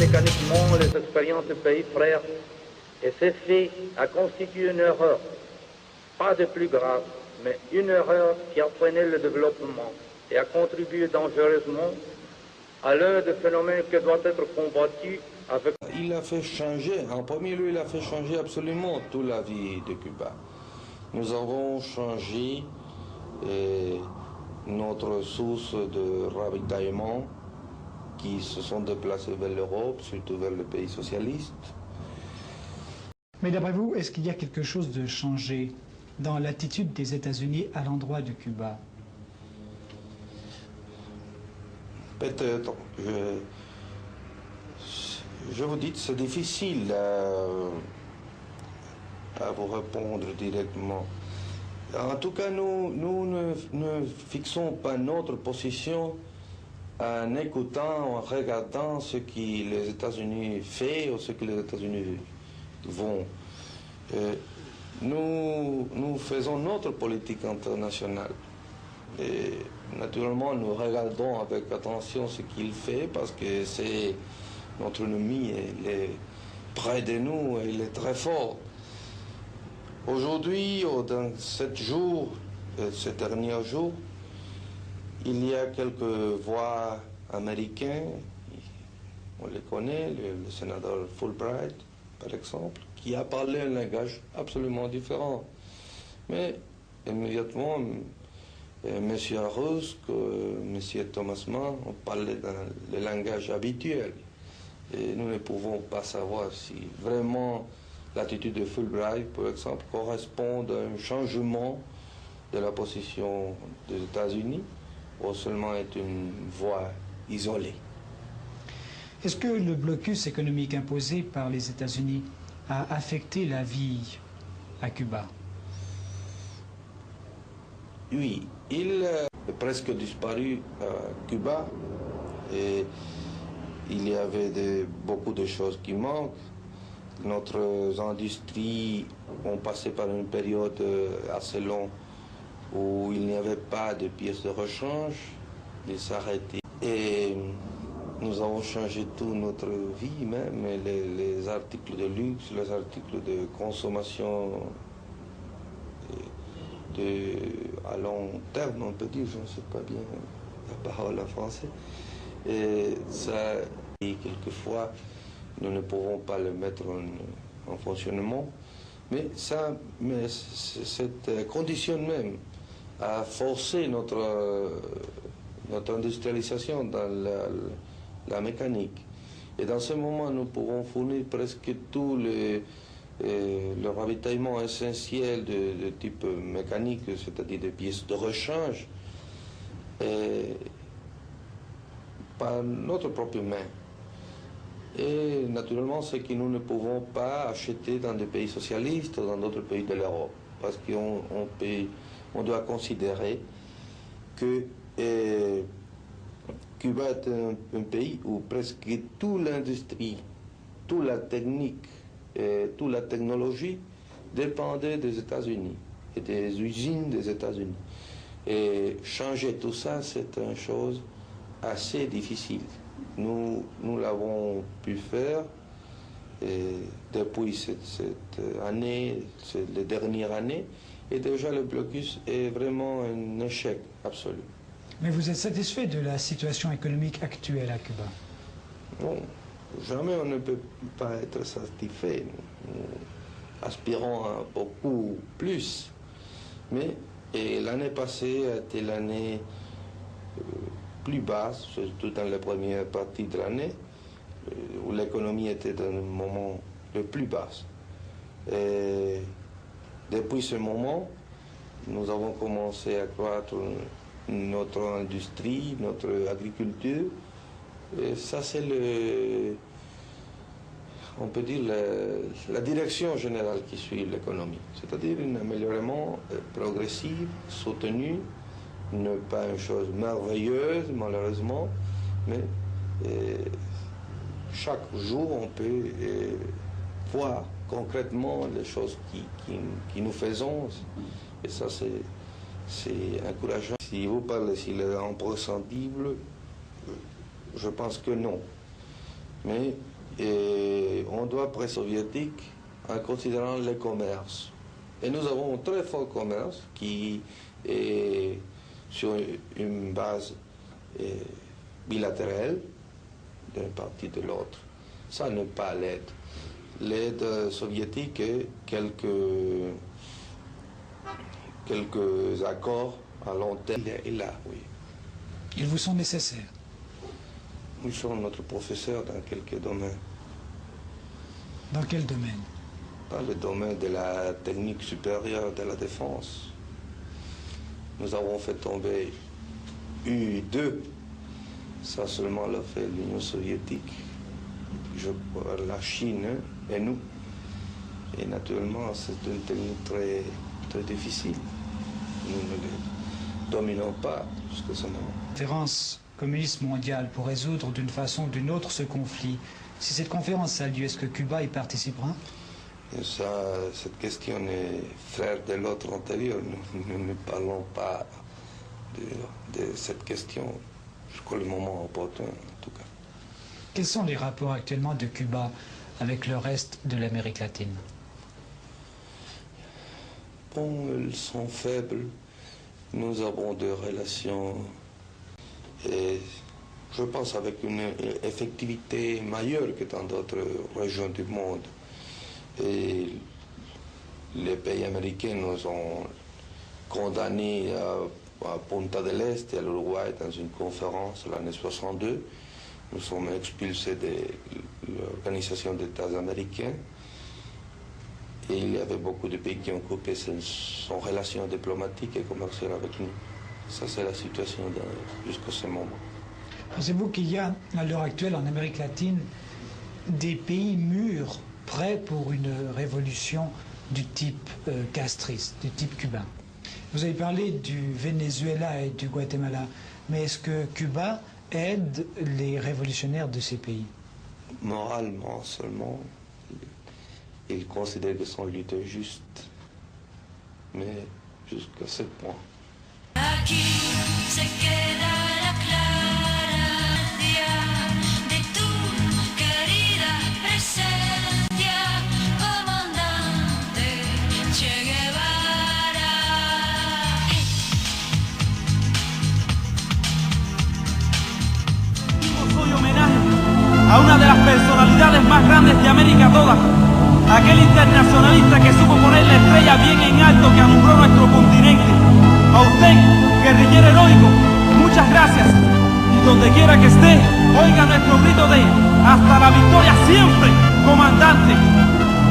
mécaniquement les expériences des pays frères, et ces faits a constitué une erreur, pas de plus grave, mais une erreur qui a freiné le développement et a contribué dangereusement à l'un des phénomènes qui doit être combattu avec... Il a fait changer, en premier lieu, il a fait changer absolument toute la vie de Cuba. Nous avons changé notre source de ravitaillement qui se sont déplacés vers l'Europe, surtout vers les pays socialistes. Mais d'après vous, est-ce qu'il y a quelque chose de changé dans l'attitude des États-Unis à l'endroit de Cuba? Peut-être. Je vous dis, c'est difficile à vous répondre directement. En tout cas, nous ne fixons pas notre position en écoutant, en regardant ce que les États-Unis font ou ce que les États-Unis vont. Nous faisons notre politique internationale. Et naturellement, nous regardons avec attention ce qu'il fait parce que c'est notre ennemi, il est près de nous, il est très fort. Aujourd'hui, dans ces derniers jours, il y a quelques voix américaines, on les connaît, le sénateur Fulbright, par exemple, qui a parlé un langage absolument différent. Mais immédiatement, M. Rusk, M. Thomas Mann ont parlé dans le langage habituel. Et nous ne pouvons pas savoir si vraiment l'attitude de Fulbright, par exemple, correspond à un changement de la position des États-Unis ou seulement est une voie isolée. Est-ce que le blocus économique imposé par les États-Unis a affecté la vie à Cuba? Oui, il est presque disparu à Cuba et il y avait beaucoup de choses qui manquent. Notre industrie ont passé par une période assez longue où il n'y avait pas de pièces de rechange, ils s'arrêtaient. Et nous avons changé toute notre vie, même les articles de luxe, les articles de consommation à long terme, on peut dire, je ne sais pas bien la parole en français. Et ça, et quelquefois, nous ne pouvons pas le mettre en fonctionnement. Mais cette condition même a forcé notre industrialisation dans la mécanique. Et dans ce moment, nous pourrons fournir presque tout le ravitaillement essentiel de type mécanique, c'est-à-dire des pièces de rechange, par notre propre main. Et naturellement, c'est que nous ne pouvons pas acheter dans des pays socialistes ou dans d'autres pays de l'Europe, parce qu'on doit considérer que Cuba est un pays où presque toute l'industrie, toute la technique, toute la technologie dépendait des États-Unis et des usines des États-Unis. Et changer tout ça, c'est une chose assez difficile. Nous l'avons pu faire depuis cette année, les dernières années, et déjà le blocus est vraiment un échec absolu. Mais vous êtes satisfait de la situation économique actuelle à Cuba? Non, jamais on ne peut pas être satisfait. Nous aspirons à beaucoup plus. Mais l'année passée a été l'année plus basse, surtout dans la première partie de l'année, où l'économie était dans le moment le plus bas. Et depuis ce moment, nous avons commencé à croître notre industrie, notre agriculture. Et ça, c'est on peut dire, la direction générale qui suit l'économie. C'est-à-dire un améliorement progressif, soutenu, pas une chose merveilleuse, malheureusement, mais chaque jour, on peut voir concrètement les choses qui nous faisons. Et ça, c'est encourageant. Si vous parlez s'il est imprescindible, je pense que non. Mais Et on doit pré-soviétique en considérant le commerce. Et nous avons un très fort commerce qui est sur une base bilatérale d'une partie de l'autre. Ça n'est pas l'aide. L'aide soviétique est quelques accords à long terme. Il est là, oui. Ils vous sont nécessaires. Nous sommes notre professeur dans quelques domaines. Dans quel domaine? Dans le domaine de la technique supérieure de la défense. Nous avons fait tomber U-2. Ça seulement l'a fait l'Union soviétique. La Chine et nous. Et naturellement, c'est une technique très, très difficile. Nous ne les dominons pas jusqu'à ce moment. Conférence communiste mondiale pour résoudre d'une façon ou d'une autre ce conflit. Si cette conférence a lieu, est-ce que Cuba y participera? Et ça, cette question est frère de l'autre antérieur. Nous ne parlons pas de cette question jusqu'au moment opportun, en tout cas. Quels sont les rapports actuellement de Cuba avec le reste de l'Amérique latine? Bon, ils sont faibles. Nous avons des relations, et je pense avec une effectivité meilleure que dans d'autres régions du monde. Et les pays américains nous ont condamnés à Punta del Este, à l'Uruguay, dans une conférence l'année 62. Nous sommes expulsés de l'Organisation des États américains. Et il y avait beaucoup de pays qui ont coupé son relation diplomatique et commerciale avec nous. Ça, c'est la situation jusqu'à ce moment. Pensez-vous qu'il y a, à l'heure actuelle, en Amérique latine, des pays mûrs, prêts pour une révolution du type castriste, du type cubain? Vous avez parlé du Venezuela et du Guatemala, mais est-ce que Cuba aide les révolutionnaires de ces pays? Moralement seulement, ils considèrent que son lutte est juste, mais jusqu'à ce point. Aquí se queda la claridad de tu querida presencia, comandante Che Guevara. Hoy homenaje a una de las personalidades más grandes de América toda, aquel internacionalista que supo poner la estrella bien en alto que alumbró nuestro continente. A usted, guerrillero heroico, muchas gracias. Y donde quiera que esté, oiga nuestro grito de hasta la victoria siempre, comandante.